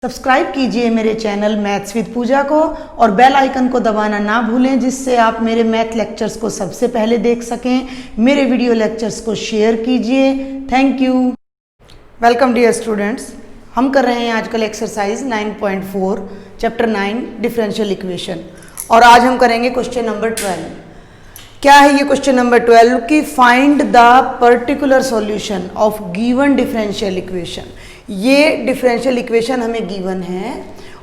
Subscribe कीजिए मेरे channel maths with पूजा को और बेल आइकन को दबाना ना भूलें, जिससे आप मेरे मैथ लेक्चर्स को सबसे पहले देख सकें। मेरे वीडियो लेक्चर्स को शेयर कीजिए। Thank you. Welcome dear students. हम कर रहे हैं आजकल एक्सरसाइज 9.4 चैप्टर 9 डिफरेंशियल इक्वेशन और आज हम करेंगे क्वेश्चन नंबर 12। क्या है ये क्वेश्चन नंबर 12 कि find the particular solution of given differential equation. ये डिफरेंशियल इक्वेशन हमें गिवन है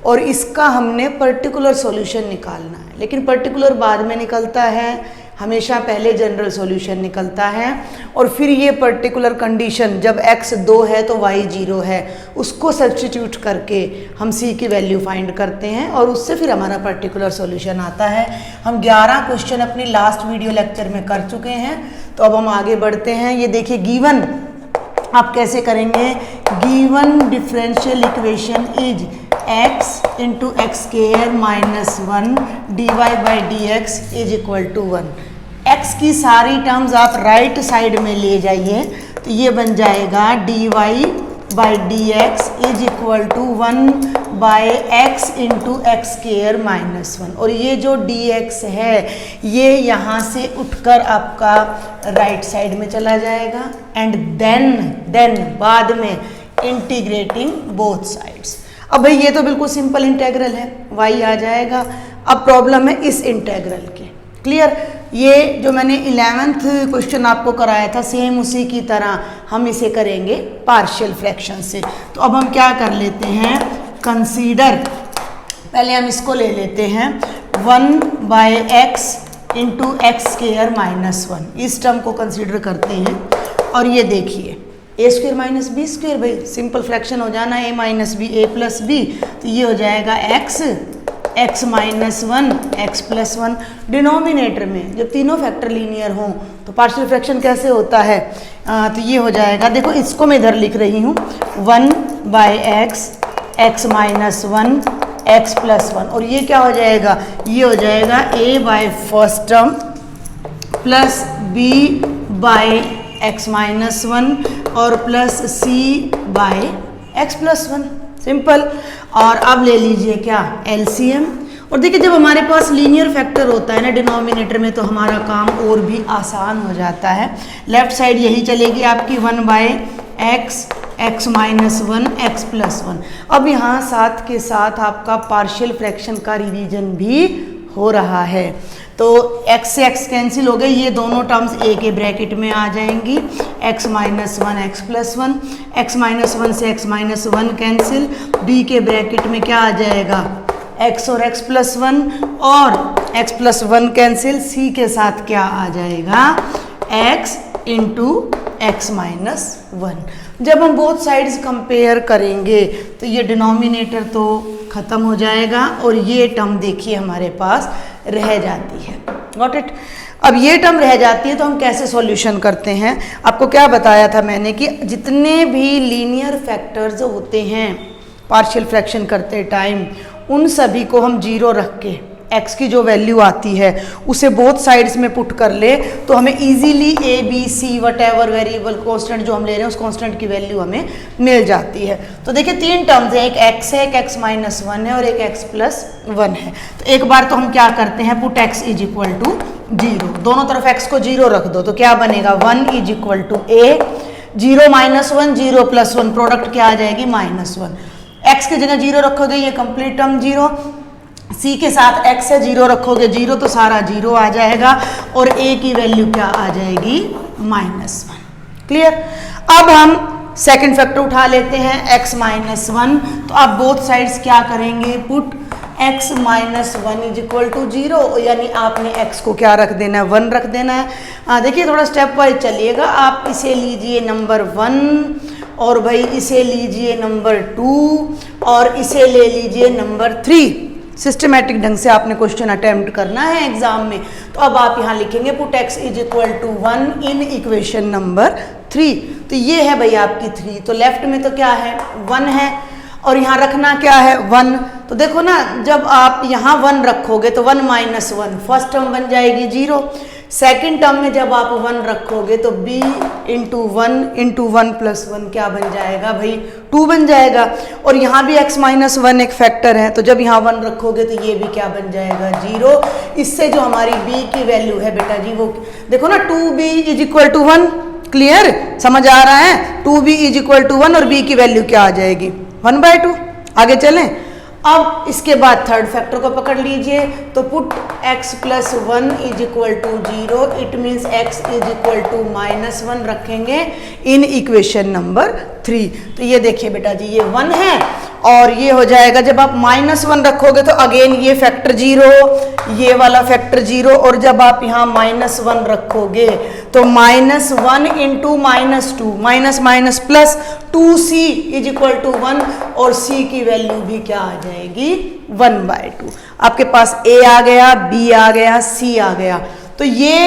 और इसका हमने पर्टिकुलर सॉल्यूशन निकालना है, लेकिन पर्टिकुलर बाद में निकलता है, हमेशा पहले जनरल सॉल्यूशन निकलता है और फिर ये पर्टिकुलर कंडीशन जब x 2 है तो y 0 है, उसको सब्स्टिट्यूट करके हम c की वैल्यू फाइंड करते हैं और उससे फिर हमारा पर्टिकुलर सॉल्यूशन आता है। हम 11 क्वेश्चन अपनी लास्ट वीडियो लेक्चर में कर चुके हैं, तो अब हम आगे बढ़ते हैं। ये देखिए गिवन आप कैसे करेंगे। Given differential equation is x into x square minus 1 dy by d x is equal to 1। x की सारी टर्म्स आप राइट साइड में ले जाइए तो ये बन जाएगा dy by d x is equal to 1 by x into x square minus 1। और ये जो dx है ये यहाँ से उठकर आपका राइट साइड में चला जाएगा एंड देन बाद में इंटीग्रेटिंग बोथ साइड्स। अब भाई ये तो बिल्कुल सिंपल इंटेग्रल है, y आ जाएगा। अब प्रॉब्लम है इस इंटेग्रल के। क्लियर। ये जो मैंने 11th क्वेश्चन आपको कराया था सेम उसी की तरह हम इसे करेंगे पार्शियल फ्रैक्शन से। तो अब हम क्या कर लेते हैं, कंसीडर, पहले हम इसको ले लेते हैं 1 by x into x square minus 1, इस टर्म को कंसीडर करते हैं। और ये देखिए ए स्क्वायर माइनस बी स्क्वायर, भाई सिंपल फ्रैक्शन हो जाना, ए माइनस बी ए प्लस बी, तो ये हो जाएगा x minus 1 x plus 1। Denominator में जब तीनों फैक्टर लीनियर हों तो पार्शियल फ्रैक्शन कैसे होता है, तो ये हो जाएगा, देखो इसको मैं इधर लिख रही हूँ 1 by x minus 1 x plus 1। और ये क्या हो जाएगा, ये हो जाएगा a by first term plus b by x minus 1 और प्लस c by x plus 1। Simple. और अब ले लीजिए क्या, एलसीएम। और देखिए जब हमारे पास लीनियर फैक्टर होता है ना डिनोमिनेटर में, तो हमारा काम और भी आसान हो जाता है। लेफ्ट साइड यही चलेगी आपकी 1 by x minus 1 x plus 1। अब यहाँ साथ के साथ आपका पार्शियल फ्रैक्शन का रिवीजन भी हो रहा है। तो x से x कैंसिल हो गए, ये दोनों टर्म्स a के ब्रैकेट में आ जाएंगी, x minus 1 x plus 1, x minus 1 से x माइनस 1 कैंसिल, b के ब्रैकेट में क्या आ जाएगा, x और x प्लस 1 और x प्लस 1 कैंसिल, c के साथ क्या आ जाएगा, x इंटू एक्स माइनस 1। जब हम बोथ साइड्स कंपेयर करेंगे तो ये डिनोमिनेटर तो ख़त्म हो जाएगा और ये टर्म देखिए हमारे पास रह जाती है। Got it. अब ये टर्म रह जाती है तो हम कैसे सॉल्यूशन करते हैं। आपको क्या बताया था मैंने कि जितने भी लीनियर फैक्टर्स होते हैं पार्शियल फ्रैक्शन करते टाइम, उन सभी को हम जीरो रख के x की जो वैल्यू आती है उसे बोथ साइड्स में पुट कर ले तो हमें easily a b c what ever variable constant जो हम ले रहे हैं उस कांस्टेंट की वैल्यू हमें मिल जाती है। तो देखिए तीन टर्म्स हैं, एक x है, एक x माइनस 1 है और एक x प्लस 1 है। तो एक बार तो हम क्या करते हैं, put x is equal to 0, दोनों तरफ x को 0 रख दो तो क्या बनेगा, 1 is equal to a, 0 minus 1 0 plus 1, product क्या आ जाएगी माइनस 1। x की जगह 0 रखोगे ये कंप्लीट टर्म 0, c के साथ x से 0 रखोगे 0 तो सारा 0 आ जाएगा और a की वैल्यू क्या आ जाएगी, माइनस 1। क्लियर। अब हम सेकंड फैक्टर उठा लेते हैं x माइनस 1, तो आप बोथ साइड्स क्या करेंगे, put x minus 1 is equal to 0, यानी आपने x को क्या रख देना है, 1 रख देना है। देखिए थोड़ा स्टेप वाइज चलिएगा, आप इसे लीजिए नंबर 1 और भाई इसे लीजिए नंबर 2 और इसे ले लीजिए नंबर 3। सिस्टमेटिक ढंग से आपने क्वेश्चन अटेम्प्ट करना है एग्जाम में। तो अब आप यहाँ लिखेंगे put x is equal to 1 in equation number 3। तो ये है भाई आपकी 3, तो लेफ्ट में तो क्या है, 1 है और यहाँ रखना क्या है, 1। तो देखो ना जब आप यहाँ 1 रखोगे तो 1 माइनस 1 फर्स्ट टर्म बन जाएगी 0, सेकंड टर्म में जब आप 1 रखोगे तो b इंटू 1 प्लस 1 क्या बन जाएगा भाई, 2 बन जाएगा। और यहाँ भी x माइनस 1 एक फैक्टर है, तो जब यहाँ 1 रखोगे तो ये भी क्या बन जाएगा, 0। इससे जो हमारी b की वैल्यू है बेटा जी वो देखो ना, 2b is equal to 1। Clear, समझ आ रहा है, 2b इज इक्वल टू 1 और b की वैल्यू क्या आ जाएगी, 1/2। आगे चलें। अब इसके बाद थर्ड फैक्टर को पकड़ लीजिए, तो put x plus 1 is equal to 0, it means x is equal to -1 रखेंगे इन इक्वेशन नंबर 3। तो ये देखिए बेटा जी, ये 1 है और ये हो जाएगा, जब आप -1 रखोगे तो अगेन ये फैक्टर 0, ये वाला फैक्टर 0, और जब आप यहाँ -1 रखोगे तो -1 into -2 minus minus plus 2c is equal to 1, और c की वैल्यू भी क्या आ जाएगी, 1/2। आपके पास a आ गया, b आ गया, c आ गया। तो ये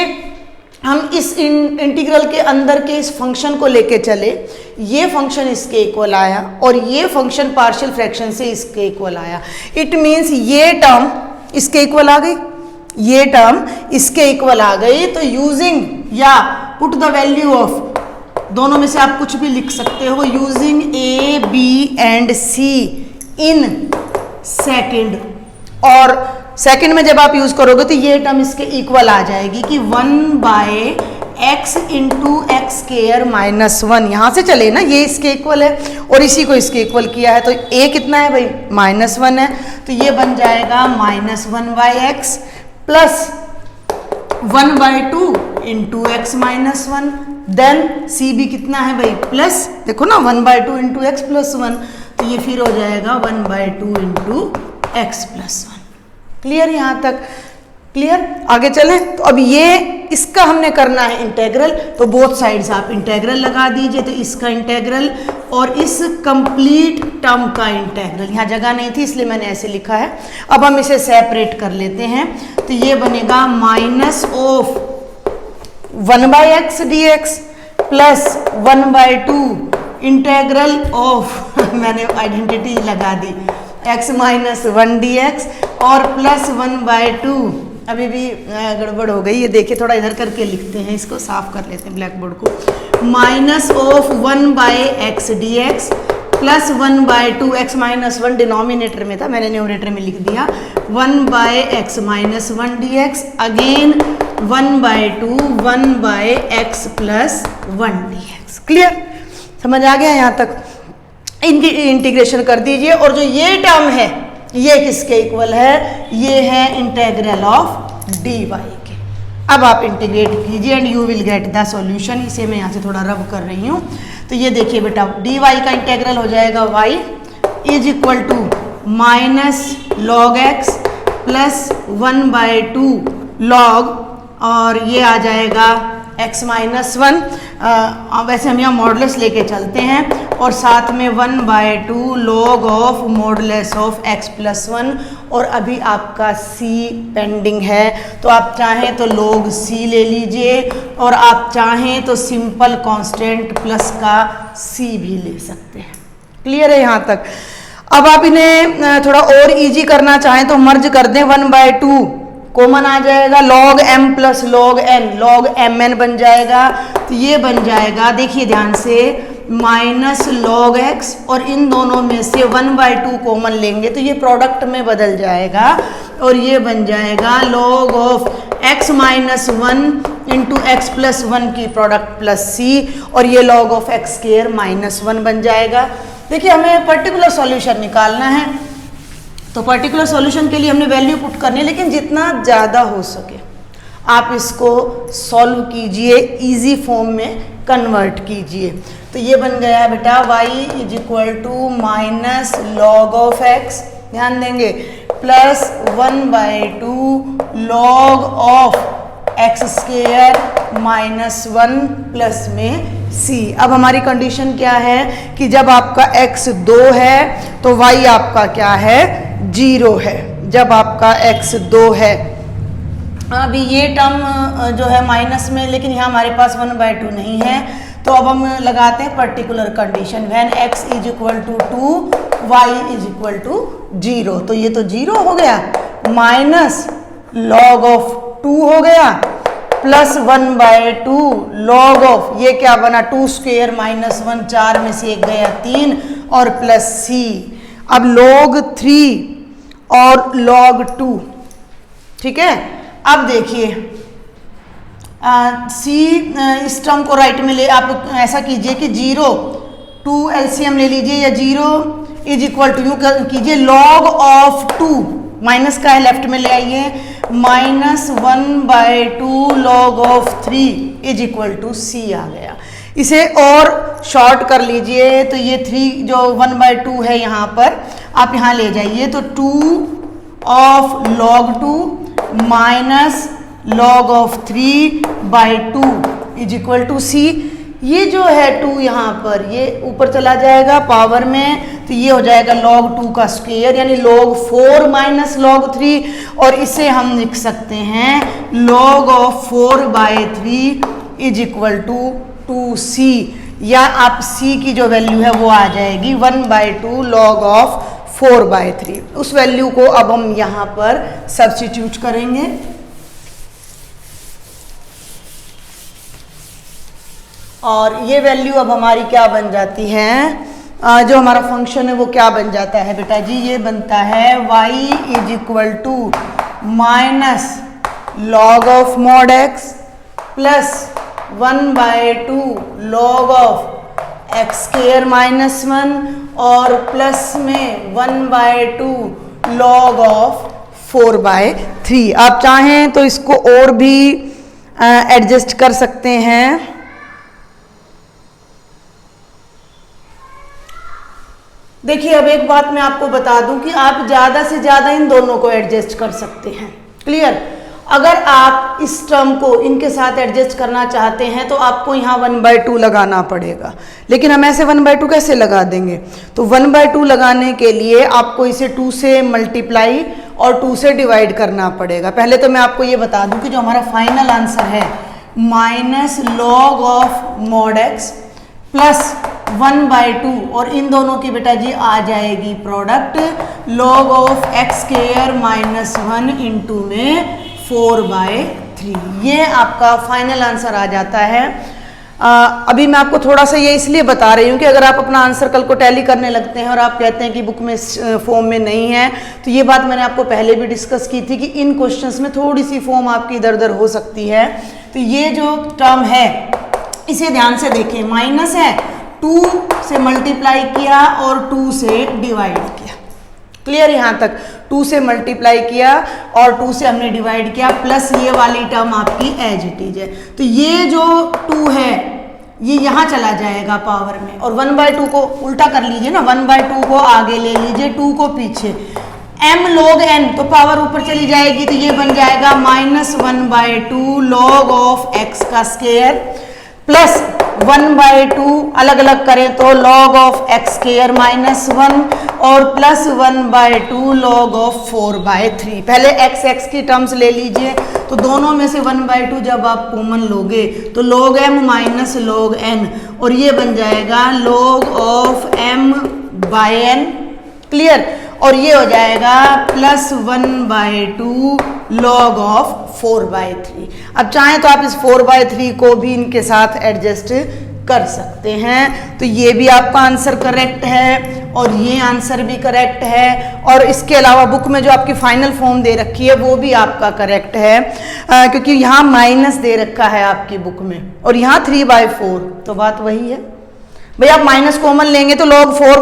हम इस इंटीग्रल के अंदर के इस फंक्शन को लेके चले, ये फंक्शन इसके इक्वल आया और ये फंक्शन पार्शियल फ्रैक्शन से इसके इक्वल आया। इट मीन्स ये टर्म इसके इक्वल आ गई, ये टर्म इसके इक्वल आ गई। तो यूजिंग या पुट द वैल्यू ऑफ, दोनों में से आप कुछ भी लिख सकते हो, using a, b and c in second, और सेकंड में जब आप यूज करोगे तो ये टर्म इसके इक्वल आ जाएगी कि 1/x into x square minus 1। यहाँ से चले ना, ये इसके इक्वल है और इसी को इसके इक्वल किया है, तो a कितना है भाई, -1 है, तो ये बन जाएगा -1/x plus 1/2 into x minus 1। Then c भी कितना है भाई, प्लस, देखो ना 1/2 इंटू एक्स प्लस 1, तो ये फिर हो जाएगा 1/2 इंटू एक्स प्लस 1। क्लियर यहाँ तक, क्लियर। आगे चलें। तो अब ये इसका हमने करना है इंटेग्रल, तो बोथ साइड्स आप इंटेग्रल लगा दीजिए, तो इसका इंटेग्रल और इस कंप्लीट टर्म का इंटेग्रल। यहाँ जगह नहीं थी इसलिए मैंने ऐसे लिखा है। अब हम इसे सेपरेट कर लेते हैं, तो ये बनेगा minus of 1/x dx plus 1/2 integral of मैंने आइडेंटिटी लगा दी, x माइनस 1 dx और प्लस 1/2। अभी भी गड़बड़ हो गई, ये देखिए थोड़ा इधर करके लिखते हैं, इसको साफ कर लेते हैं ब्लैक बोर्ड को। Minus of 1/x dx plus 1/2, x minus 1 denominator में था, मैंने न्यूमरेटर में लिख दिया, 1/x minus 1 dx again 1/2 1/x plus 1 dx। Clear, समझ आ गया यहाँ तक। इनकी इंटीग्रेशन कर दीजिए, और जो ये टर्म है ये किसके इक्वल है, ये है इंटेग्रल ऑफ dy के। अब आप इंटीग्रेट कीजिए and you will get the solution. इसे मैं यहाँ से थोड़ा रब कर रही हूँ, तो ये देखिए बेटा, dy का इंटेग्रल हो जाएगा y is equal to minus log x plus 1/2 log, और ये आ जाएगा x माइनस 1। वैसे हम यहाँ मॉडुलस लेके चलते हैं, और साथ में 1/2 log of modulus of x plus 1, और अभी आपका c पेंडिंग है, तो आप चाहें तो log c ले लीजिए, और आप चाहें तो सिंपल कांस्टेंट प्लस का c भी ले सकते हैं। क्लियर है यहाँ तक। अब आप इन्हें थोड़ा और इजी करना चाहें तो मर्ज कर दें, 1/2 कॉमन आ जाएगा, log m plus log n, log mn बन जाएगा। तो ये बन जाएगा, देखिए ध्यान से, माइनस log x, और इन दोनों में से 1/2 कॉमन लेंगे तो ये प्रोडक्ट में बदल जाएगा, और ये बन जाएगा log of x minus 1 into x plus 1 की प्रोडक्ट प्लस c, और ये log of x square minus 1 बन जाएगा। देखिए हमें पर्टिकुलर सॉल्यूशन निकालना है, तो पर्टिकुलर सॉल्यूशन के लिए हमने वैल्यू पुट करनी है, लेकिन जितना ज़्यादा हो सके आप इसको सॉल्व कीजिए, इजी फॉर्म में कन्वर्ट कीजिए। तो ये बन गया है बेटा y is equal to minus log of x, ध्यान देंगे, plus 1/2 log of x square minus 1 plus में c। अब हमारी कंडीशन क्या है कि जब आपका x 2 है तो y आपका क्या है, 0 है। जब आपका x 2 है, अभी ये टर्म जो है माइनस में, लेकिन यहाँ हमारे पास 1/2 नहीं है, तो अब हम लगाते हैं particular condition, when x is equal to 2 y is equal to 0। तो ये तो 0 हो गया, माइनस लॉग ऑफ 2 हो गया, प्लस 1/2 लॉग ऑफ, ये क्या बना 2 स्क्वायर माइनस 1, 4 में से 1 गया 3 और प्लस सी। अब log 3 और log 2, ठीक है। अब देखिए सी इस टर्म को राइट में ले, आप ऐसा कीजिए कि 0 2 एलसीएम ले लीजिए या 0 इज इक्वल टू, यूँ कीजिए log ऑफ 2, माइनस का है लेफ्ट में ले आइए, -1/2 log of 3 is equal to c आ गया। इसे और शॉर्ट कर लीजिए तो ये 3 जो 1/2 है यहाँ पर आप यहाँ ले जाइए तो 2 of log 2 minus log of 3/2 is equal to c. ये जो है 2 यहाँ पर ये ऊपर चला जाएगा पावर में, तो ये हो जाएगा log 2 का स्क्वायर यानी log 4 माइनस log 3, और इसे हम लिख सकते हैं log of 4/3 is equal to 2c, या आप c की जो वैल्यू है वो आ जाएगी 1/2 log ऑफ 4/3। उस वैल्यू को अब हम यहाँ पर सब्स्टिट्यूट करेंगे। और ये वैल्यू अब हमारी क्या बन जाती है, जो हमारा फंक्शन है वो क्या बन जाता है बेटा जी, ये बनता है y is equal to minus log of mod x plus 1/2 log of x square minus 1 और प्लस में 1/2 लॉग ऑफ 4/3। आप चाहें तो इसको और भी एडजस्ट कर सकते हैं। देखिए अब एक बात मैं आपको बता दूं कि आप ज़्यादा से ज़्यादा इन दोनों को एडजस्ट कर सकते हैं। क्लियर? अगर आप इस टर्म को इनके साथ एडजस्ट करना चाहते हैं तो आपको यहाँ 1/2 लगाना पड़ेगा, लेकिन हम ऐसे 1/2 कैसे लगा देंगे, तो 1/2 लगाने के लिए आपको इसे 2 से मल्टीप्लाई और 2 से डिवाइड करना पड़ेगा। पहले तो मैं आपको ये बता दूं कि जो हमारा फाइनल आंसर है minus log of mod x plus 1/2 और इन दोनों की बेटा जी आ जाएगी product log of x square minus 1 into में 4/3। ये आपका फाइनल आंसर आ जाता है। अभी मैं आपको थोड़ा सा ये इसलिए बता रही हूँ कि अगर आप अपना आंसर कल को टैली करने लगते हैं और आप कहते हैं कि बुक में फॉर्म में नहीं है, तो ये बात मैंने आपको पहले भी डिस्कस की थी कि इन क्वेश्चंस में थोड़ी सी फॉर्म आपकी इधर उधर हो सकती है। तो ये जो टर्म है इसे ध्यान से देखें, माइनस है 2 से मल्टीप्लाई किया और 2 से डिवाइड किया। क्लियर? यहाँ तक 2 से मल्टीप्लाई किया और 2 से हमने डिवाइड किया, प्लस ये वाली टर्म आपकी एज इट इज है। तो ये जो 2 है ये यहाँ चला जाएगा पावर में, और 1/2 को उल्टा कर लीजिए ना, 1/2 को आगे ले लीजिए, 2 को पीछे, m log n तो पावर ऊपर चली जाएगी, तो ये बन जाएगा -1/2 log ऑफ x का स्क्वायर प्लस 1/2 अलग अलग करें तो log of x square minus 1 और प्लस 1/2 log ऑफ 4/3। पहले x की टर्म्स ले लीजिए, तो दोनों में से 1/2 जब आप कॉमन लोगे तो log m minus log n, और ये बन जाएगा log ऑफ m/n। क्लियर? और ये हो जाएगा प्लस 1/2 log ऑफ 4/3। अब चाहें तो आप इस 4/3 को भी इनके साथ एडजस्ट कर सकते हैं। तो ये भी आपका आंसर करेक्ट है और ये आंसर भी करेक्ट है, और इसके अलावा बुक में जो आपकी फाइनल फॉर्म दे रखी है वो भी आपका करेक्ट है, क्योंकि यहाँ माइनस दे रखा है आपकी बुक में और यहाँ 3/4, तो बात वही है भाई। आप माइनस कॉमन लेंगे तो log 4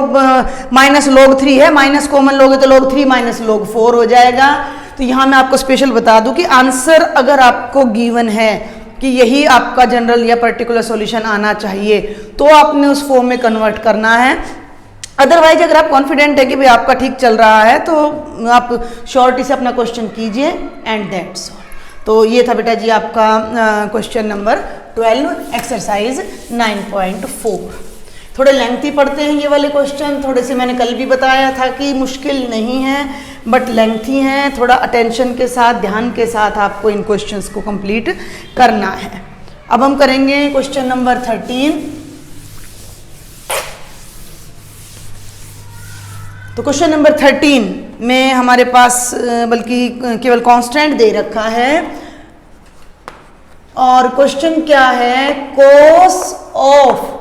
माइनस log 3 है, माइनस कॉमन लोगे तो log 3 माइनस log 4 हो जाएगा। तो यहाँ मैं आपको स्पेशल बता दूं कि आंसर अगर आपको गिवन है कि यही आपका जनरल या पर्टिकुलर सॉल्यूशन आना चाहिए तो आपने उस फॉर्म में कन्वर्ट करना है। अदरवाइज अगर आप कॉन्फिडेंट है कि भाई आपका ठीक चल रहा है तो आप शॉर्ट से अपना क्वेश्चन कीजिए एंड दैट्स ऑल। तो ये था बेटा जी आपका क्वेश्चन नंबर 12 एक्सरसाइज 9.4। थोड़े लेंथी पढ़ते हैं ये वाले क्वेश्चन, थोड़े से मैंने कल भी बताया था कि मुश्किल नहीं है बट लेंथी हैं। थोड़ा अटेंशन के साथ, ध्यान के साथ आपको इन क्वेश्चंस को कंप्लीट करना है। अब हम करेंगे क्वेश्चन नंबर 13। तो क्वेश्चन नंबर 13 में हमारे पास बल्कि केवल कांस्टेंट दे रखा है और क्वेश्चन क्या है, cos of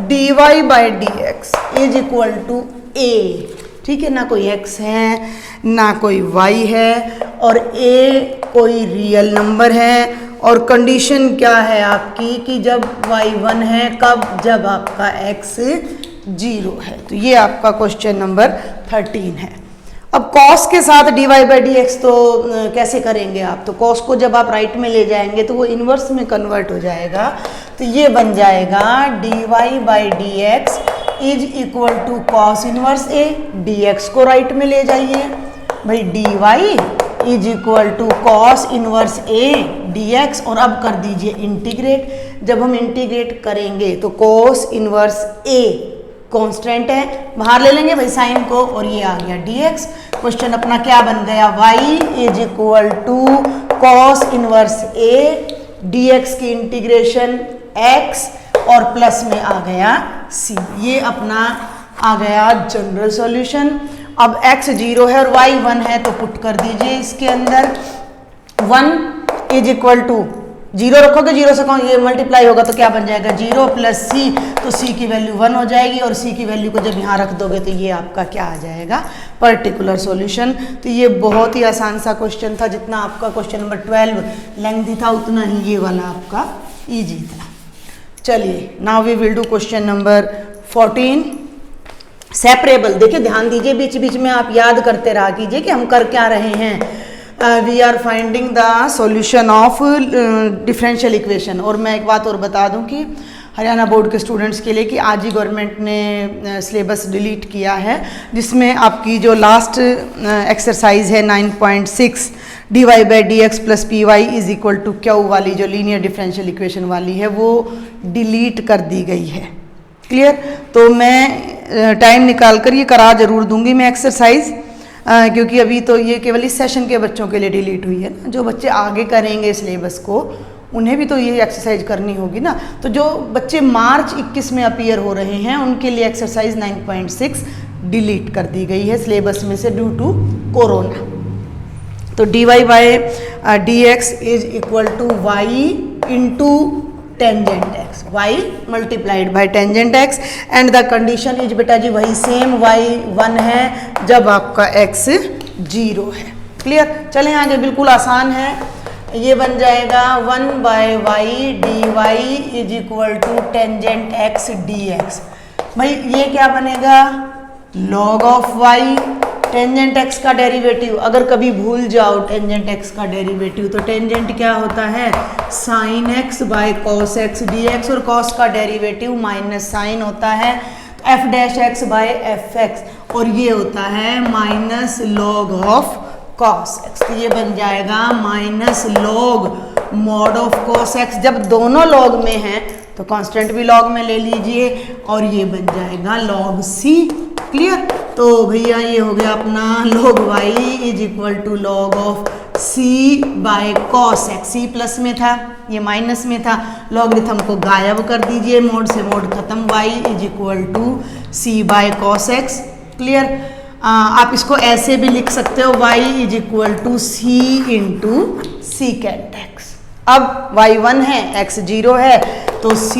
dy by d x is equal to a. ठीक है ना, कोई x है ना कोई y है और a कोई रियल नंबर है और कंडीशन क्या है आपकी कि जब y 1 है, कब, जब आपका x 0 है। तो ये आपका क्वेश्चन नंबर 13 है। अब cos के साथ dy बाई डी एक्स तो कैसे करेंगे आप, तो cos को जब आप राइट में ले जाएंगे तो वो इन्वर्स में कन्वर्ट हो जाएगा। तो ये बन जाएगा dy by d x is equal to cos inverse a. dx को राइट में ले जाइए भाई, dy is equal to cos inverse a dx और अब कर दीजिए इंटीग्रेट। जब हम इंटीग्रेट करेंगे तो कॉस इनवर्स ए कांस्टेंट है, बाहर ले लेंगे भाई साइन को और ये आ गया dx। क्वेश्चन अपना क्या बन गया, y is equal to cos inverse a dx की इंटीग्रेशन x और प्लस में आ गया c। ये अपना आ गया जनरल सॉल्यूशन। अब x 0 है और y 1 है तो पुट कर दीजिए इसके अंदर। 1 इज इक्वल टू 0 रखोगे, 0 से कौन ये मल्टीप्लाई होगा तो क्या बन जाएगा 0 प्लस c, तो c की वैल्यू 1 हो जाएगी और c की वैल्यू को जब यहाँ रख दोगे तो ये आपका क्या आ जाएगा, पर्टिकुलर सॉल्यूशन। तो ये बहुत ही आसान सा क्वेश्चन था, जितना आपका क्वेश्चन नंबर 12 लेंथी था उतना ही ये वाला आपका ईजी था। चलिए now we will do question number 14 separable. देखिए ध्यान दीजिए, बीच बीच में आप याद करते रहा कीजिए कि हम कर क्या रहे हैं। We are finding the solution of differential equation. और मैं एक बात और बता दूं कि हरियाणा बोर्ड के स्टूडेंट्स के लिए कि आज ही गवर्नमेंट ने सिलेबस डिलीट किया है, जिसमें आपकी जो लास्ट एक्सरसाइज है 9.6 dy by d x plus p y is equal to q वाली जो लीनियर डिफरेंशियल इक्वेशन वाली है वो डिलीट कर दी गई है। क्लियर? तो मैं टाइम निकाल कर ये करा जरूर दूंगी मैं एक्सरसाइज, क्योंकि अभी तो ये केवल इस सेशन के बच्चों के लिए डिलीट हुई है ना। जो बच्चे आगे करेंगे सिलेबस को उन्हें भी तो ये एक्सरसाइज करनी होगी ना। तो जो बच्चे मार्च 21 में अपीयर हो रहे हैं उनके लिए एक्सरसाइज 9.6 डिलीट कर दी गई है सिलेबस में से ड्यू टू कोरोना। तो dy by d x is equal to y into tangent x, y multiplied by tangent x and the condition is बेटा जी वही सेम, y 1 है जब आपका x 0 है। क्लियर? चलें आगे, बिल्कुल आसान है। ये बन जाएगा 1 by y d y is equal to tangent x d x. भाई ये क्या बनेगा, log of y। Tangent x का डेरिवेटिव अगर कभी भूल जाओ टेंजेंट x का डेरिवेटिव तो टेंजेंट क्या होता है, sine x by cos x dx और कॉस का डेरिवेटिव माइनस साइन होता है f dash x by f x और ये होता है minus log of cos x। तो ये बन जाएगा minus log mod of cos x। जब दोनों लॉग में है तो कांस्टेंट भी लॉग में ले लीजिए और ये बन जाएगा लॉग c। क्लियर? तो भैया ये हो गया अपना log y is equal to log of c by cos x। c plus में था, ये माइनस में था, लॉगरिथम को गायब कर दीजिए, मोड से मोड खत्म, y is equal to c by cos x। Clear? आप इसको ऐसे भी लिख सकते हो y is equal to c into secant x। अब y 1 है x 0 है तो c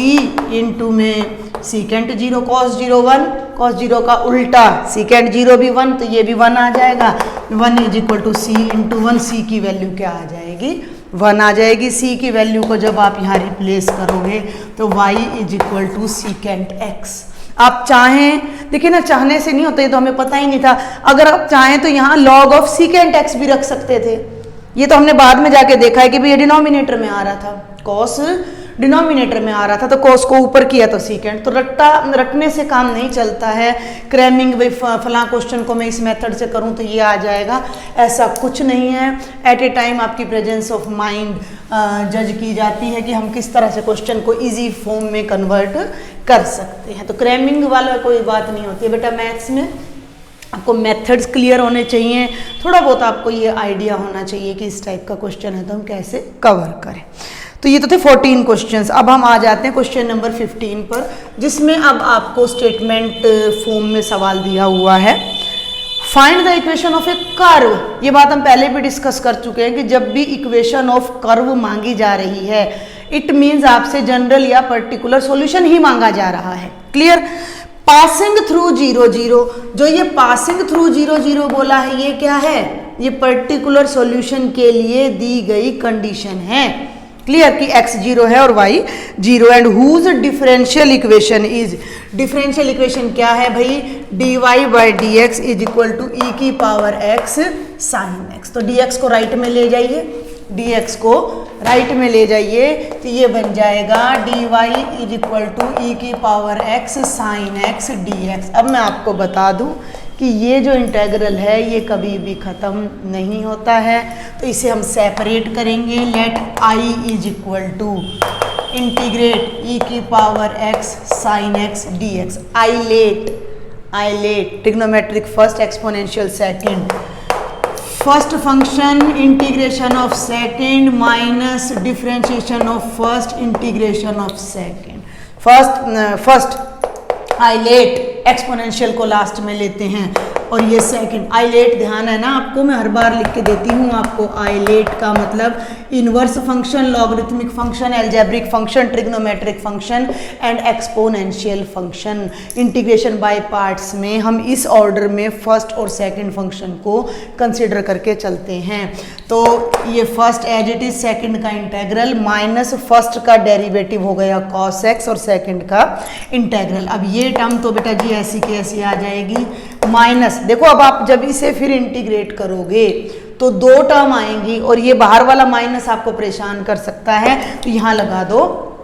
इंटू में सीकेंट 0 कॉस 0 1, कॉस 0 का उल्टा सीकेंट 0 भी 1 तो ये भी 1 आ जाएगा। 1 is equal to C into 1, C की वैल्यू क्या आ जाएगी, 1 आ जाएगी। सी की वैल्यू को जब आप यहाँ रिप्लेस करोगे तो y is equal to secant x। आप चाहें, देखिए ना चाहने से नहीं होता, ये तो हमें पता ही नहीं था। अगर आप चाहें तो यहाँ लॉग ऑफ सीकेंट x भी रख सकते थे। ये तो हमने बाद में जाके देखा है कि भाई ये डिनोमिनेटर में आ रहा था, कॉस डिनोमिनेटर में आ रहा था तो कॉस को ऊपर किया तो सीकेंट। तो रटने से काम नहीं चलता है। क्रैमिंग भाई फलां क्वेश्चन को मैं इस मेथड से करूं तो ये आ जाएगा, ऐसा कुछ नहीं है। एट ए टाइम आपकी प्रेजेंस ऑफ माइंड जज की जाती है कि हम किस तरह से क्वेश्चन को इजी फॉर्म में कन्वर्ट कर सकते हैं। तो क्रैमिंग वाला कोई बात नहीं होती है बेटा। मैथ्स में आपको मेथड्स क्लियर होने चाहिए, थोड़ा बहुत आपको ये आइडिया होना चाहिए कि इस टाइप का क्वेश्चन है तो हम कैसे कवर करें। तो ये तो थे 14 क्वेश्चंस। अब हम आ जाते हैं क्वेश्चन नंबर 15 पर, जिसमें अब आपको स्टेटमेंट फॉर्म में सवाल दिया हुआ है। Find the equation of A curve. ये बात हम पहले भी डिस्कस कर चुके हैं कि जब भी इक्वेशन ऑफ कर्व मांगी जा रही है इट मीन्स आपसे जनरल या पर्टिकुलर सॉल्यूशन ही मांगा जा रहा है। क्लियर। पासिंग थ्रू 0 0, जो ये पासिंग थ्रू 0 0 बोला है ये क्या है, ये पर्टिकुलर सॉल्यूशन के लिए दी गई कंडीशन है। क्लियर कि x 0 है और y 0 and whose differential equation is, differential equation क्या है भाई, dy by d x is equal to e की पावर x साइन x। तो dx को राइट में ले जाइए, dx को राइट में ले जाइए तो ये बन जाएगा dy is equal to e की power x sine x dx। अब मैं आपको बता दूं कि ये जो इंटेग्रल है ये कभी भी ख़त्म नहीं होता है, तो इसे हम सेपरेट करेंगे। Let i is equal to integrate e की power x sine x dx। ILATE trigonometric first exponential second, first function integration of second minus differentiation of first integration of second. First ILATE exponential को last में लेते हैं और ये second islet, ध्यान है ना आपको, मैं हर बार लिख के देती हूँ आपको। आइलेट का मतलब inverse function, logarithmic function, algebraic function, trigonometric function and exponential function. Integration by parts में हम इस ऑर्डर में फर्स्ट और सेकंड फंक्शन को कंसिडर करके चलते हैं। तो ये first as it is, second का इंटेग्रल माइनस फर्स्ट का डेरिवेटिव हो गया cos x और सेकंड का इंटेग्रल। अब ये टर्म तो बेटा जी ऐसी की ऐसी आ जाएगी, माइनस देखो अब आप जब इसे फिर इंटीग्रेट करोगे तो दो टर्म आएंगी और ये बाहर वाला माइनस आपको परेशान कर सकता है, तो यहाँ लगा दो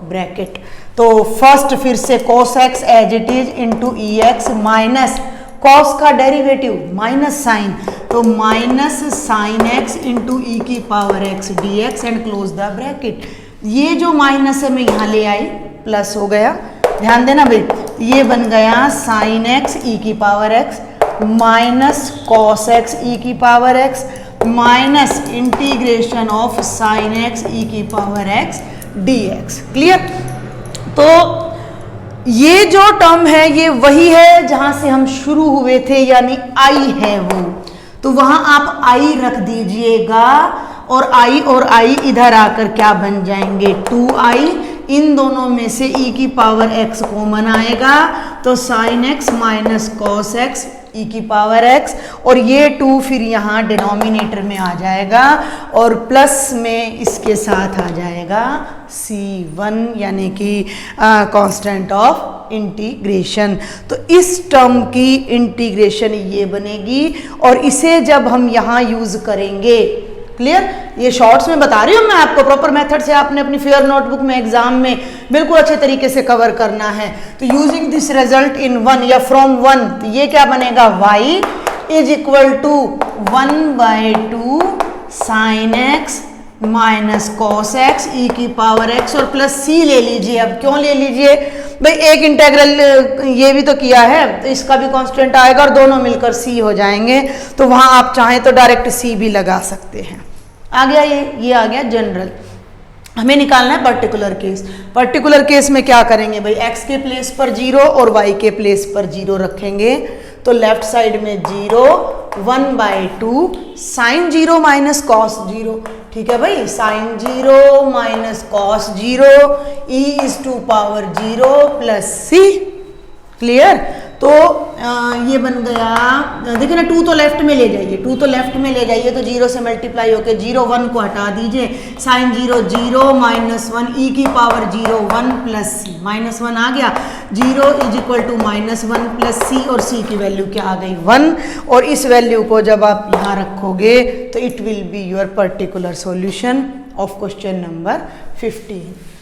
ब्रैकेट। तो फर्स्ट फिर से cos x as it is into e x minus cos का डेरिवेटिव माइनस साइन, तो minus sine x into e की power x dx and close the bracket. ये जो माइनस है मैं यहाँ ले आई, प्लस हो गया, ध्यान देना भाई, ये बन गया साइन x ई की power x minus cos x e की power x minus integration of sine x e की पावर x dx। क्लियर। तो ये जो टर्म है ये वही है जहां से हम शुरू हुए थे, यानी i है वो, तो वहां आप i रख दीजिएगा और i इधर आकर क्या बन जाएंगे 2i, इन दोनों में से e की पावर x कॉमन आएगा तो sine x minus cos x e की पावर x, और ये 2 फिर यहाँ डिनोमिनेटर में आ जाएगा और प्लस में इसके साथ आ जाएगा c1 यानी कि कांस्टेंट ऑफ इंटीग्रेशन। तो इस टर्म की इंटीग्रेशन ये बनेगी और इसे जब हम यहाँ यूज करेंगे, क्लियर, ये शॉर्ट्स में बता रही हूँ मैं आपको, प्रॉपर मेथड से आपने अपनी फेयर नोटबुक में एग्जाम में बिल्कुल अच्छे तरीके से कवर करना है। तो यूजिंग दिस रिजल्ट इन 1 या फ्रॉम 1, तो ये क्या बनेगा y is equal to 1/2 sine x minus cos x e की पावर x और प्लस c ले लीजिए। अब क्यों ले लीजिए भाई, एक इंटेग्रल ये भी तो किया है तो इसका भी कांस्टेंट आएगा और दोनों मिलकर c हो जाएंगे, तो वहां आप चाहें तो डायरेक्ट c भी लगा सकते हैं। आ गया ये आ गया जनरल। हमें निकालना है पर्टिकुलर केस। पर्टिकुलर केस में क्या करेंगे भाई, x के प्लेस पर 0 और y के प्लेस पर 0 रखेंगे, तो लेफ्ट साइड में 0 1/2 साइन 0 माइनस कॉस 0, ठीक है भाई, sine 0 minus cos 0 e is to power 0 plus c। Clear. तो ये बन गया, देखिए ना 2 तो लेफ्ट में ले जाइए, 2 तो लेफ्ट में ले जाइए तो 0 से मल्टीप्लाई होके 0 1 को हटा दीजिए, साइन 0 0 माइनस 1 e की पावर 0 1 प्लस c, माइनस 1 आ गया, 0 is equal to minus 1 plus c और c की वैल्यू क्या आ गई 1, और इस वैल्यू को जब आप यहाँ रखोगे तो it will be your particular solution of question number 15।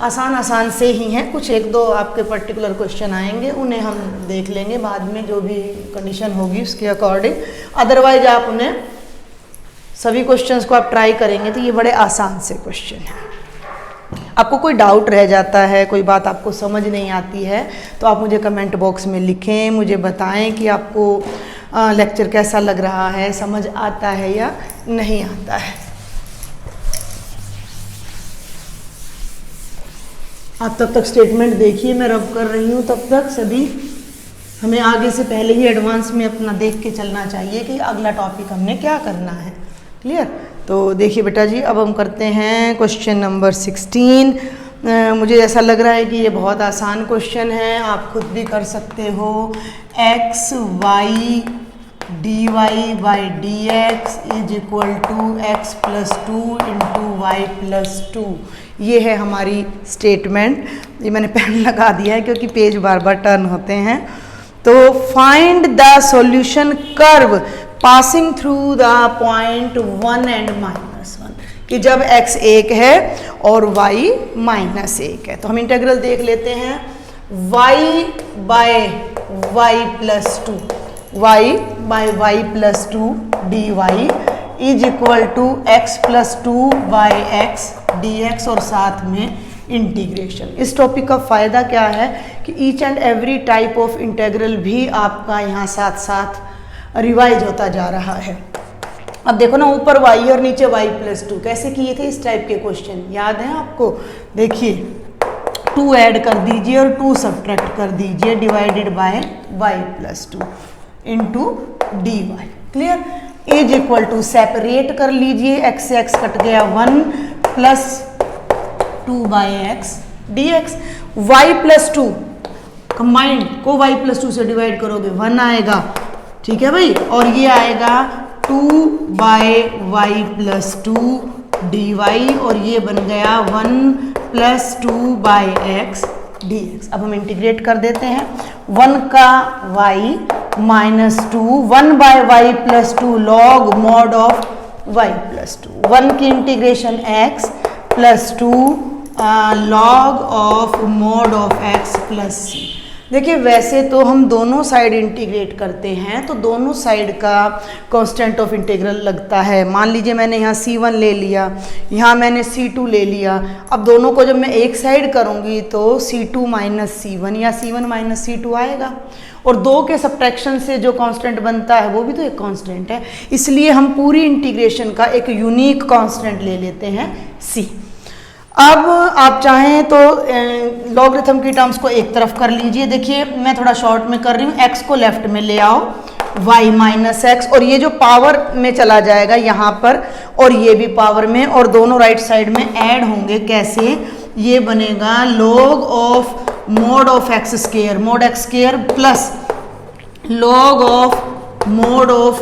आसान से ही हैं, कुछ एक दो आपके पर्टिकुलर क्वेश्चन आएंगे, उन्हें हम देख लेंगे बाद में, जो भी कंडीशन होगी उसके अकॉर्डिंग। अदरवाइज आप उन्हें सभी क्वेश्चंस को आप ट्राई करेंगे तो ये बड़े आसान से क्वेश्चन हैं। आपको कोई डाउट रह जाता है, कोई बात आपको समझ नहीं आती है, तो आप मुझे कमेंट बॉक्स में लिखें, मुझे बताएं कि आपको लेक्चर कैसा लग रहा है, समझ आता है या नहीं आता है। आप तब तक स्टेटमेंट देखिए, मैं रब कर रही हूँ, तब तक सभी हमें आगे से पहले ही एडवांस में अपना देख के चलना चाहिए कि अगला टॉपिक हमने क्या करना है। क्लियर। तो देखिए बेटा जी, अब हम करते हैं क्वेश्चन नंबर 16। मुझे ऐसा लग रहा है कि ये बहुत आसान क्वेश्चन है, आप खुद भी कर सकते हो। X y d y by d x is equal to x plus 2 into y plus 2। ये है हमारी स्टेटमेंट। ये मैंने पेन लगा दिया है क्योंकि पेज बार बार टर्न होते हैं। तो find the solution curve passing through the point 1 and -1, कि जब x 1 है और y -1 है। तो हम इंटीग्रल देख लेते हैं। y by y plus 2, y by y plus 2 dy is equal to x plus 2 by x dx और साथ में इंटीग्रेशन। इस टॉपिक का फ़ायदा क्या है कि each and every type of integral भी आपका यहाँ साथ साथ रिवाइज होता जा रहा है। अब देखो ना, ऊपर y और नीचे y प्लस 2 कैसे किए थे इस टाइप के क्वेश्चन, याद है आपको? देखिए 2 ऐड कर दीजिए और 2 सब्ट्रैक्ट कर दीजिए, divided by y plus 2 into d y. Clear? Is equal to separate कर लीजिए, x से x कट गया 1 plus 2 by x d x. Y plus 2 combined को y प्लस 2 से डिवाइड करोगे 1 आएगा, ठीक है भाई, और ये आएगा 2 by y plus 2 d y, और ये बन गया 1 plus 2 by x d x. अब हम इंटीग्रेट कर देते हैं। 1 का y minus 2, 1 by y plus 2 log mod of y plus 2, 1 की integration x plus 2 log of mod of x plus c। देखिए वैसे तो हम दोनों साइड इंटीग्रेट करते हैं तो दोनों साइड का कांस्टेंट ऑफ इंटीग्रल लगता है। मान लीजिए मैंने यहाँ c1 ले लिया, यहाँ मैंने c2 ले लिया। अब दोनों को जब मैं एक साइड करूँगी तो c2 माइनस c1 या c1 माइनस c2 आएगा, और 2 के सब्ट्रैक्शन से जो कांस्टेंट बनता है वो भी तो एक कांस्टेंट है, इसलिए हम पूरी इंटीग्रेशन का एक यूनिक कांस्टेंट ले लेते हैं c। अब आप चाहें तो लॉगरिथम की टर्म्स को एक तरफ कर लीजिए। देखिए मैं थोड़ा शॉर्ट में कर रही हूँ, x को लेफ्ट में ले आओ, y माइनस एक्स, और ये जो पावर में चला जाएगा यहाँ पर, और ये भी पावर में, और दोनों राइट साइड में ऐड होंगे। कैसे? ये बनेगा log of mode of x square, mode x square plus log of mode of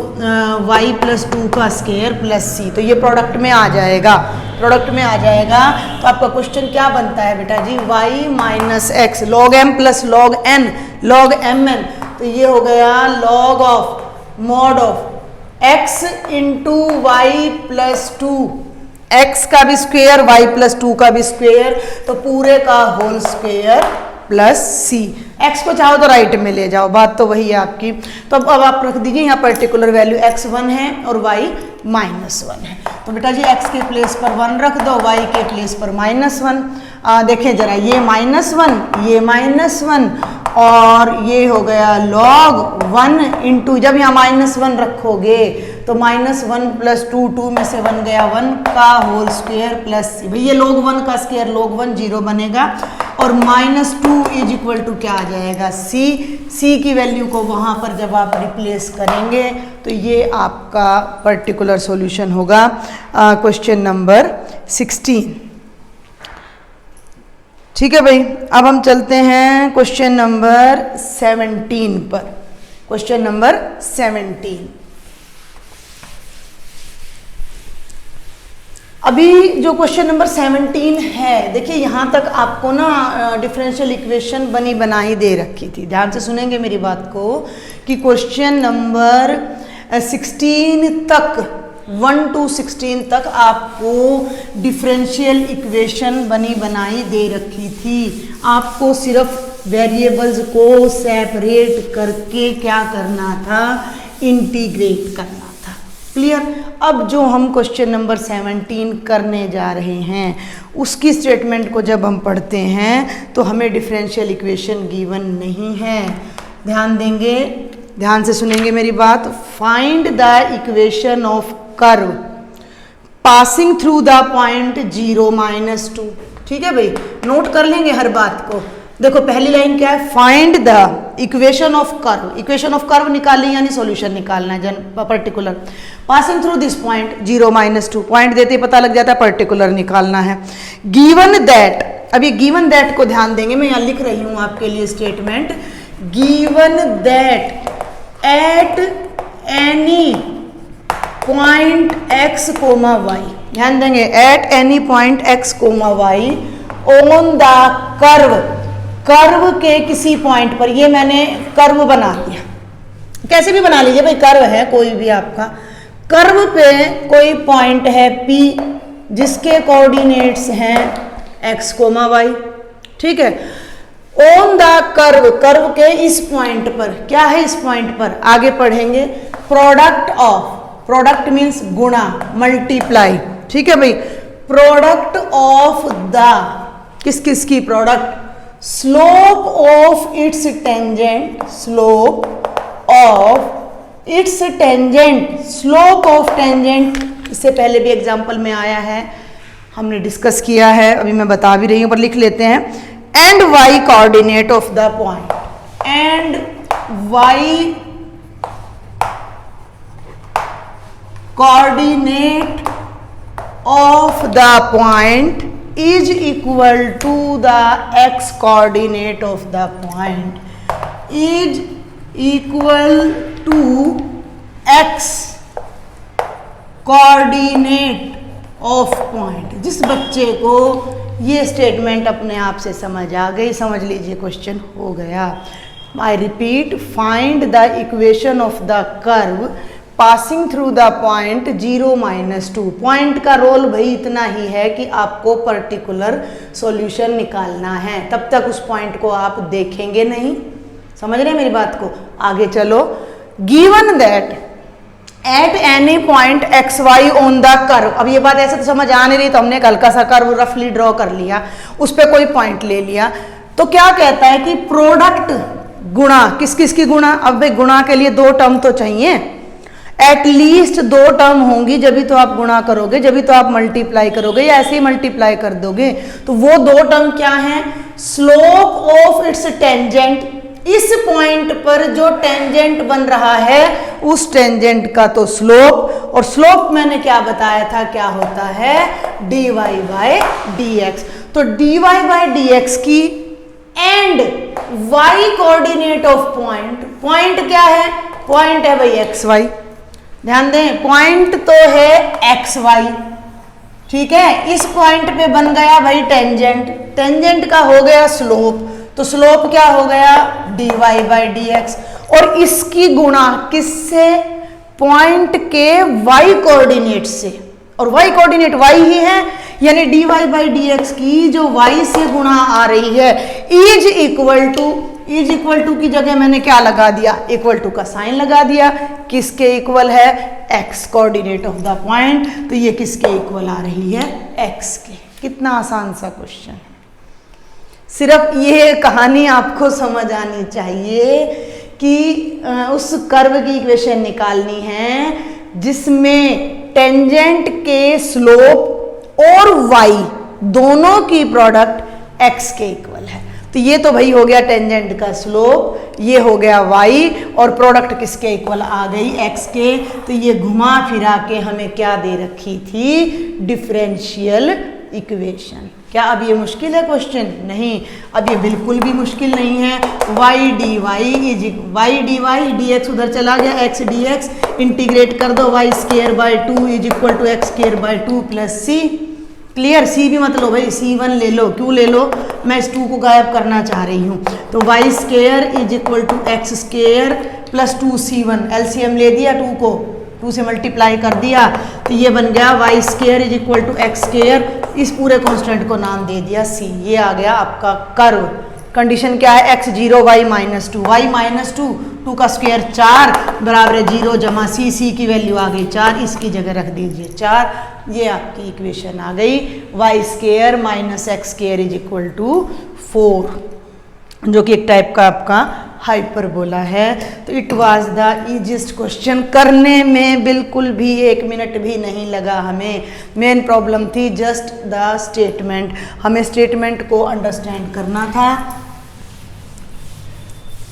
y plus 2 का स्क्वायर प्लस c। तो ये प्रोडक्ट में आ जाएगा, प्रोडक्ट में आ जाएगा। तो आपका क्वेश्चन क्या बनता है बेटा जी? y minus x log m plus log n log mn, तो ये हो गया log of mod of x into y plus 2, x का भी स्क्वायर y प्लस 2 का भी स्क्वायर, तो पूरे का whole square plus c। x को चाहो तो राइट में ले जाओ, बात तो वही है आपकी। तो अब आप रख दीजिए यहाँ पर्टिकुलर वैल्यू x1 है और y -1 है। तो बेटा जी x के प्लेस पर 1 रख दो, y के प्लेस पर -1। देखें जरा, ये -1 ये -1 और ये हो गया log 1 इंटू, जब यहाँ -1 रखोगे तो -1 प्लस 2, 2 में से 1 गया 1 का होल स्क्वायर प्लस c। भाई ये log 1 का स्क्वायर log 1 0 बनेगा, और -2 इज इक्वल टू क्या आ जाएगा? c। c की वैल्यू को वहाँ पर जब आप रिप्लेस करेंगे तो ये आपका पर्टिकुलर सॉल्यूशन होगा क्वेश्चन नंबर 16। ठीक है भाई, अब हम चलते हैं क्वेश्चन नंबर 17 पर। क्वेश्चन नंबर 17, अभी जो क्वेश्चन नंबर 17 है, देखिए यहाँ तक आपको ना डिफरेंशियल इक्वेशन बनी बनाई दे रखी थी। ध्यान से सुनेंगे मेरी बात को कि क्वेश्चन नंबर 16 तक 1 to 16 तक आपको डिफरेंशियल इक्वेशन बनी बनाई दे रखी थी। आपको सिर्फ वेरिएबल्स को सेपरेट करके क्या करना था? इंटीग्रेट करना था। क्लियर? अब जो हम क्वेश्चन नंबर 17 करने जा रहे हैं उसकी स्टेटमेंट को जब हम पढ़ते हैं तो हमें डिफरेंशियल इक्वेशन गिवन नहीं है। ध्यान देंगे, ध्यान से सुनेंगे मेरी बात। Find the equation of curve passing through the point 0 - 2। ठीक है भाई, नोट कर लेंगे हर बात को। देखो पहली लाइन क्या है, find the equation of curve. Equation of curve निकाली यानी सॉल्यूशन निकालना है particular. Passing through this point 0 - 2 point देते ही पता लग जाता है पर्टिकुलर निकालना है। गिवन दैट, अब ये गिवन दैट को ध्यान देंगे, मैं यहाँ लिख रही हूँ आपके लिए statement, given that at any point x, y, ध्यान देंगे, at any point x, y on the curve, curve के किसी पॉइंट पर, ये मैंने कर्व बना दिया, कैसे भी बना लीजिए भाई, कर्व है कोई भी आपका, कर्व पे कोई पॉइंट है P जिसके कोऑर्डिनेट्स हैं x, y, ठीक है। ऑन द कर्व, कर्व के इस पॉइंट पर, क्या है इस पॉइंट पर, आगे पढ़ेंगे, प्रोडक्ट ऑफ, प्रोडक्ट मीन्स गुणा, मल्टीप्लाई, ठीक है भाई, प्रोडक्ट ऑफ द, किस किस की product, slope of its tangent, slope of its tangent, slope of tangent, इससे पहले भी एग्जांपल में आया है, हमने डिस्कस किया है, अभी मैं बता भी रही हूं पर लिख लेते हैं, and y coordinate of the point, and y coordinate of the point is equal to the x coordinate of the point, is equal to x coordinate of point। जिस बच्चे को ये स्टेटमेंट अपने आप से समझ आ गई, समझ लीजिए क्वेश्चन हो गया। I repeat, find the equation of the curve passing through the point 0 - 2। Point का रोल भाई इतना ही है कि आपको पर्टिकुलर सॉल्यूशन निकालना है, तब तक उस पॉइंट को आप देखेंगे नहीं, समझ रहे हैं मेरी बात को। आगे चलो, given that at any point x, y on the curve, अब ये बात ऐसे तो समझ आ नहीं रही, तो हमने एक हल्का सा कर्व रफली ड्रॉ कर लिया, उस पर कोई पॉइंट ले लिया, तो क्या कहता है कि प्रोडक्ट गुणा, किस किस की गुणा, अब भाई गुणा के लिए 2 टर्म तो चाहिए, एटलीस्ट 2 टर्म होंगी, जब भी तो आप गुणा करोगे, जब भी तो आप मल्टीप्लाई करोगे, या ऐसे ही मल्टीप्लाई कर दोगे, तो वो 2 टर्म क्या है, स्लोप ऑफ इट्स टेंजेंट, इस पॉइंट पर जो टेंजेंट बन रहा है उस टेंजेंट का तो स्लोप, और स्लोप मैंने क्या बताया था, क्या होता है, dy बाय dx, तो dy बाय dx की and y coordinate of point, point क्या है, पॉइंट है भाई xy, ध्यान दें पॉइंट तो है xy, ठीक है, इस पॉइंट पे बन गया भाई टेंजेंट, टेंजेंट का हो गया स्लोप, तो स्लोप क्या हो गया, dy बाय dx, और इसकी गुणा किससे, पॉइंट के y कोऑर्डिनेट से, और y कोऑर्डिनेट y ही है, यानी dy बाय dx की जो y से गुणा आ रही है, इज इक्वल टू की जगह मैंने क्या लगा दिया, इक्वल टू का साइन लगा दिया, किसके इक्वल है, x coordinate of the point, तो ये किसके इक्वल आ रही है, x के। कितना आसान सा क्वेश्चन, सिर्फ ये कहानी आपको समझ आनी चाहिए कि उस कर्व की इक्वेशन निकालनी है जिसमें टेंजेंट के स्लोप और y दोनों की प्रोडक्ट x के इक्वल है, तो ये तो भाई हो गया टेंजेंट का स्लोप, ये हो गया y, और प्रोडक्ट किसके इक्वल आ गई, x के, तो ये घुमा फिरा के हमें क्या दे रखी थी, डिफरेंशियल इक्वेशन। क्या अब ये मुश्किल है क्वेश्चन, नहीं, अब ये बिल्कुल भी मुश्किल नहीं है। y dy dx उधर चला गया, x dx इंटीग्रेट कर दो, y square by 2 is equal to x square by 2 plus c, clear, c भी मत लो भाई, c1 ले लो, क्यों ले लो, मैं इस 2 को गायब करना चाह रही हूँ, तो y square is equal to x square plus 2c1, LCM ले दिया, 2 को 2 से मल्टीप्लाई कर दिया, तो ये बन गया y square is equal to x square, इस पूरे कांस्टेंट को नाम दे दिया c, ये आ गया आपका कर्व। कंडीशन क्या है, x0 y माइनस 2 का स्क्वायर 4 बराबर है 0 जमा c की वैल्यू आ गई 4, इसकी जगह रख दीजिए 4, ये आपकी इक्वेशन आ गई, y square minus x square is equal to 4, जो कि एक टाइप का आपका हाइपरबोला है। तो it was the easiest question, करने में बिल्कुल भी 1 मिनट भी नहीं लगा हमें। मेन प्रॉब्लम थी जस्ट द स्टेटमेंट, हमें स्टेटमेंट को अंडरस्टैंड करना था,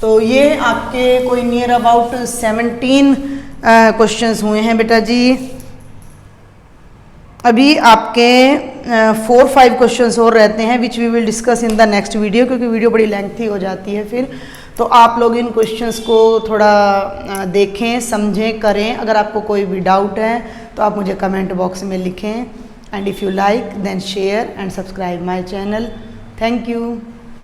तो ये आपके कोई नियर अबाउट 17 क्वेश्चंस हुए हैं बेटा जी। अभी आपके 4-5 क्वेश्चंस और रहते हैं which we will discuss in the next video, क्योंकि वीडियो बड़ी लेंथी हो जाती है फिर। तो आप लोग इन क्वेश्चंस को थोड़ा देखें, समझें, करें। अगर आपको कोई भी डाउट है तो आप मुझे कमेंट बॉक्स में लिखें। And if you like then share and subscribe my channel. Thank you.